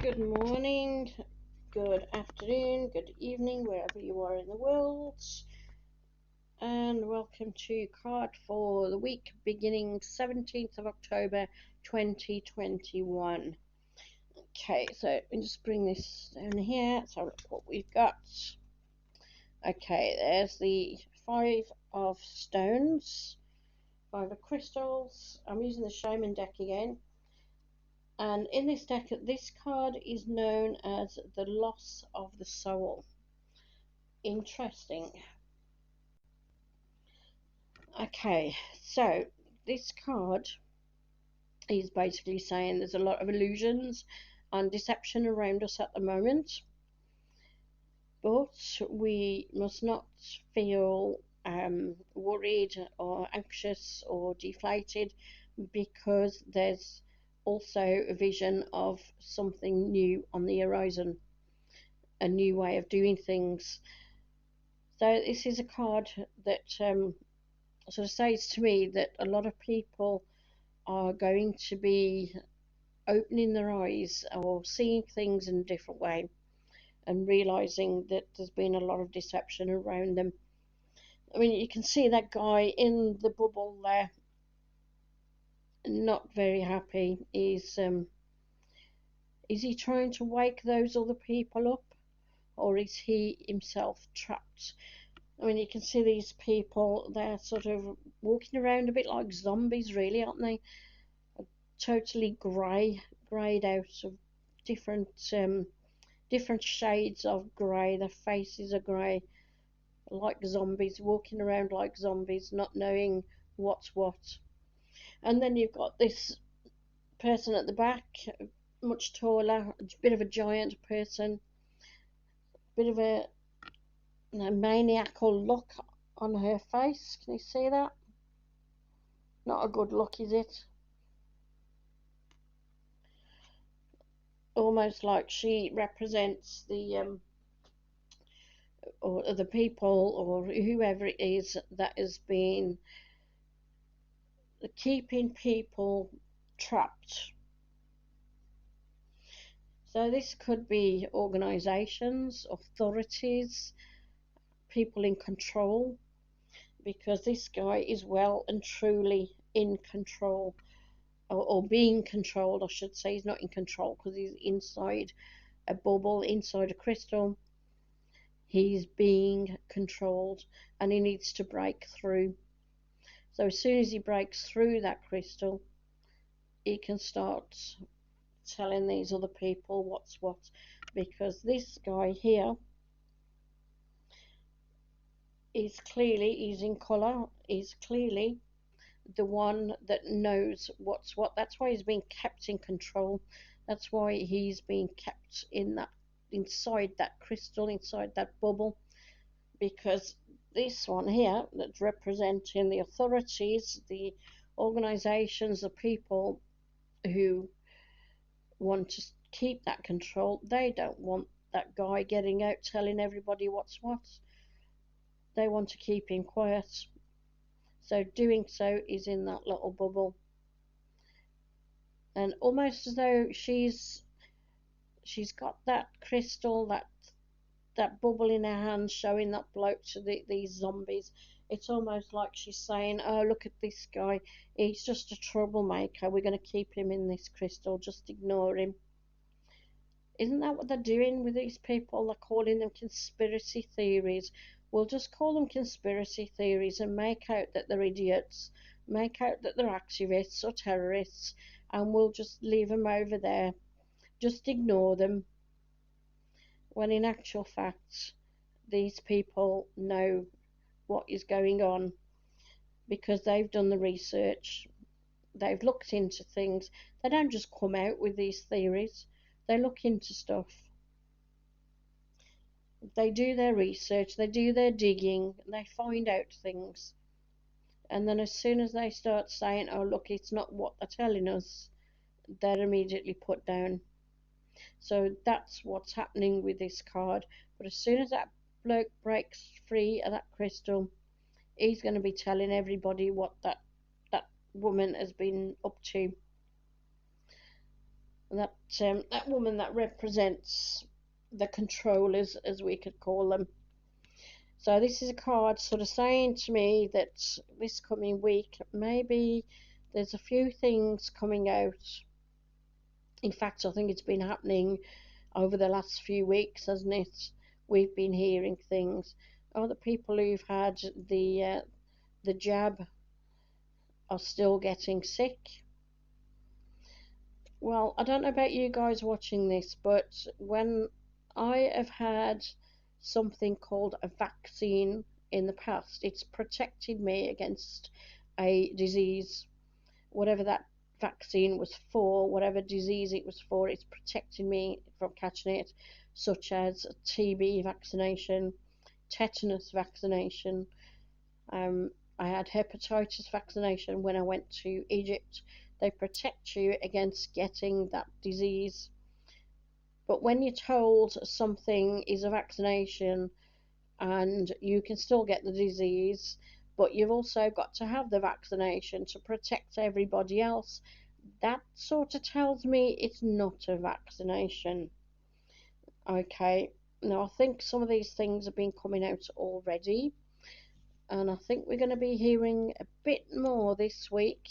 Good morning, good afternoon, good evening, wherever you are in the world, and welcome to card for the week beginning 17th of October 2021. Okay, so let me just bring this down here. So look what we've got. Okay, there's the Five of Stones, Five of Crystals. I'm using the Shaman deck again. And in this deck, this card is known as the Loss of the Soul. Interesting. Okay, so this card is basically saying there's a lot of illusions and deception around us at the moment, but we must not feel worried or anxious or deflated, because there's also a vision of something new on the horizon, a new way of doing things. So this is a card that sort of says to me that a lot of people are going to be opening their eyes or seeing things in a different way and realizing that there's been a lot of deception around them. I mean, you can see that guy in the bubble there, not very happy. Is he trying to wake those other people up, or is he himself trapped? I mean, you can see these people, they're sort of walking around a bit like zombies, really, aren't they? Totally greyed out of different different shades of grey. Their faces are grey, like zombies, walking around like zombies, not knowing what's what. And then you've got this person at the back, much taller, a bit of a giant person, bit of a maniacal look on her face. Can you see that? Not a good look, is it? Almost like she represents the or the people or whoever it is that has been keeping people trapped. So this could be organizations, authorities, people in control, because this guy is well and truly in control, or being controlled, I should say. He's not in control because he's inside a bubble, inside a crystal. He's being controlled and he needs to break through. So as soon as he breaks through that crystal, he can start telling these other people what's what, because this guy here is clearly, he's in colour, he's clearly the one that knows what's what. That's why he's being kept in control. That's why he's being kept in that, inside that crystal, inside that bubble, because this one here that's representing the authorities, the organizations, the people who want to keep that control, they don't want that guy getting out telling everybody what's what. They want to keep him quiet. So doing so is in that little bubble. And almost as though she's got that crystal, that bubble in her hand, showing that bloke to these zombies. It's almost like she's saying, oh, look at this guy, he's just a troublemaker, we're going to keep him in this crystal, just ignore him. Isn't that what they're doing with these people? They're calling them conspiracy theories. We'll just call them conspiracy theories and make out that they're idiots, make out that they're activists or terrorists, and we'll just leave them over there, just ignore them, when in actual fact these people know what is going on, because they've done the research, they've looked into things. They don't just come out with these theories, they look into stuff, they do their research, they do their digging, they find out things, and then as soon as they start saying, oh look, it's not what they're telling us, they're immediately put down. So that's what's happening with this card. But as soon as that bloke breaks free of that crystal, he's going to be telling everybody what that woman has been up to. that woman that represents the controllers, as we could call them. So this is a card sort of saying to me that this coming week, maybe there's a few things coming out. In fact, I think it's been happening over the last few weeks, hasn't it? We've been hearing things. Oh, the people who've had the jab are still getting sick. Well, I don't know about you guys watching this, but when I have had something called a vaccine in the past, it's protected me against a disease, whatever that vaccine was for, whatever disease it was for, it's protected me from catching it, such as TB vaccination, tetanus vaccination. I had hepatitis vaccination when I went to Egypt. They protect you against getting that disease. But when you're told something is a vaccination and you can still get the disease, but you've also got to have the vaccination to protect everybody else, that sort of tells me it's not a vaccination. Okay, now I think some of these things have been coming out already, and I think we're going to be hearing a bit more this week,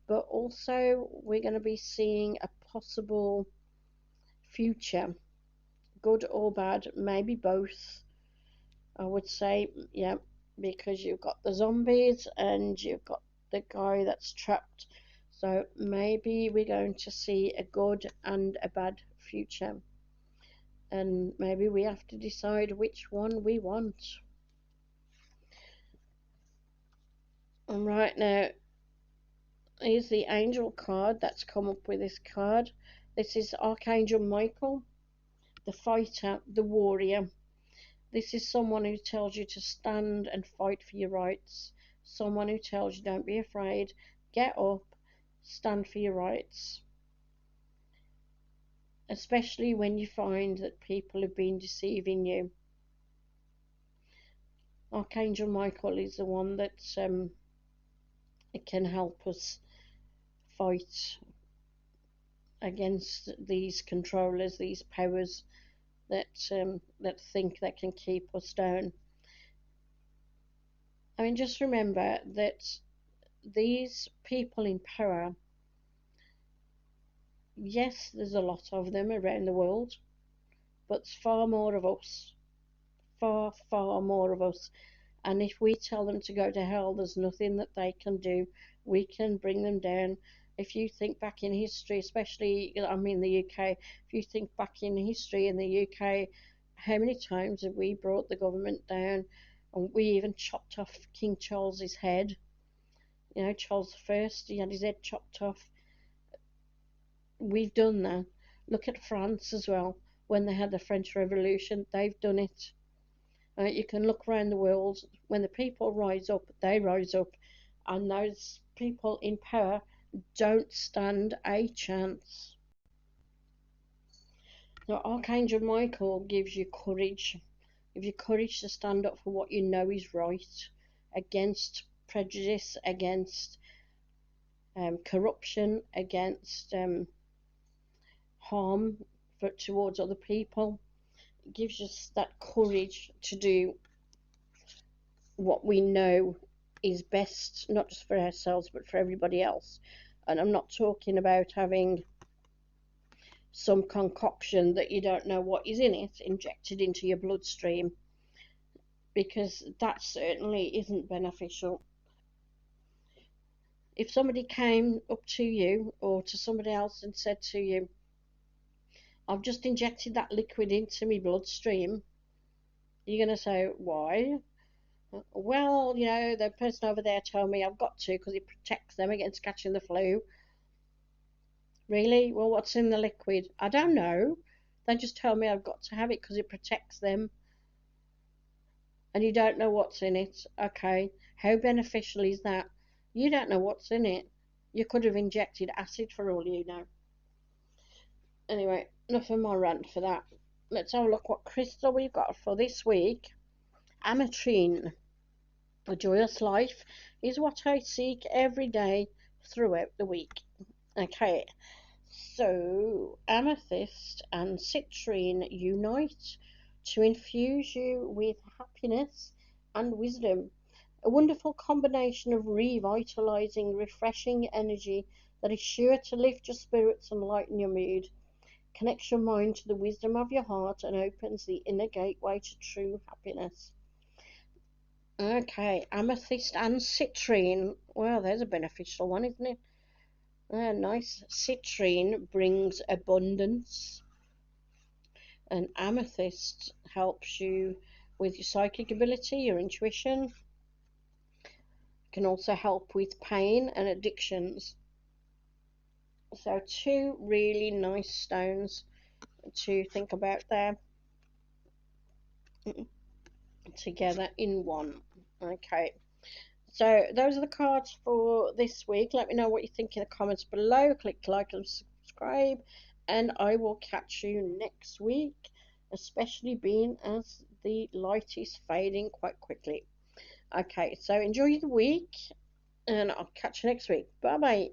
but also we're going to be seeing a possible future, good or bad, maybe both. I would say, yeah, because you've got the zombies and you've got the guy that's trapped. So maybe we're going to see a good and a bad future. And maybe we have to decide which one we want. And right now, here's the angel card that's come up with this card. This is Archangel Michael, the fighter, the warrior. This is someone who tells you to stand and fight for your rights. Someone who tells you don't be afraid, get up, stand for your rights. Especially when you find that people have been deceiving you. Archangel Michael is the one that it can help us fight against these controllers, these powers that think they can keep us down. I mean, just remember that these people in power, yes, there's a lot of them around the world, but there's far more of us, far, far more of us. And if we tell them to go to hell, there's nothing that they can do. We can bring them down. If you think back in history, especially, I'm in the UK, if you think back in history in the UK, how many times have we brought the government down? And we even chopped off King Charles's head. You know, Charles I, he had his head chopped off. We've done that. Look at France as well. When they had the French Revolution, they've done it. You can look around the world. When the people rise up, they rise up. And those people in power don't stand a chance. Now, Archangel Michael gives you courage. Gives you courage to stand up for what you know is right, against prejudice, against corruption, against harm towards other people. It gives us that courage to do what we know is best, not just for ourselves but for everybody else. And I'm not talking about having some concoction that you don't know what is in it injected into your bloodstream, because that certainly isn't beneficial. If somebody came up to you or to somebody else and said to you, I've just injected that liquid into my bloodstream, you're going to say, why? Well, you know, the person over there told me I've got to because it protects them against catching the flu. Really? Well, what's in the liquid? I don't know. They just tell me I've got to have it because it protects them. And you don't know what's in it. Okay. How beneficial is that? You don't know what's in it. You could have injected acid for all you know. Anyway, enough of my rant for that. Let's have a look what crystal we've got for this week. Ametrine. A joyous life is what I seek every day throughout the week. Okay, So, amethyst and citrine unite to infuse you with happiness and wisdom. A wonderful combination of revitalizing, refreshing energy that is sure to lift your spirits and lighten your mood, connects your mind to the wisdom of your heart, and opens the inner gateway to true happiness. Okay, amethyst and citrine. Well, there's a beneficial one, isn't it? Nice. Citrine brings abundance, and amethyst helps you with your psychic ability, your intuition. Can also help with pain and addictions. So, two really nice stones to think about there together in one. Okay. So those are the cards for this week. Let me know what you think in the comments below. Click like and subscribe, and I will catch you next week, especially being as the light is fading quite quickly. Okay, so enjoy the week, and I'll catch you next week. Bye bye.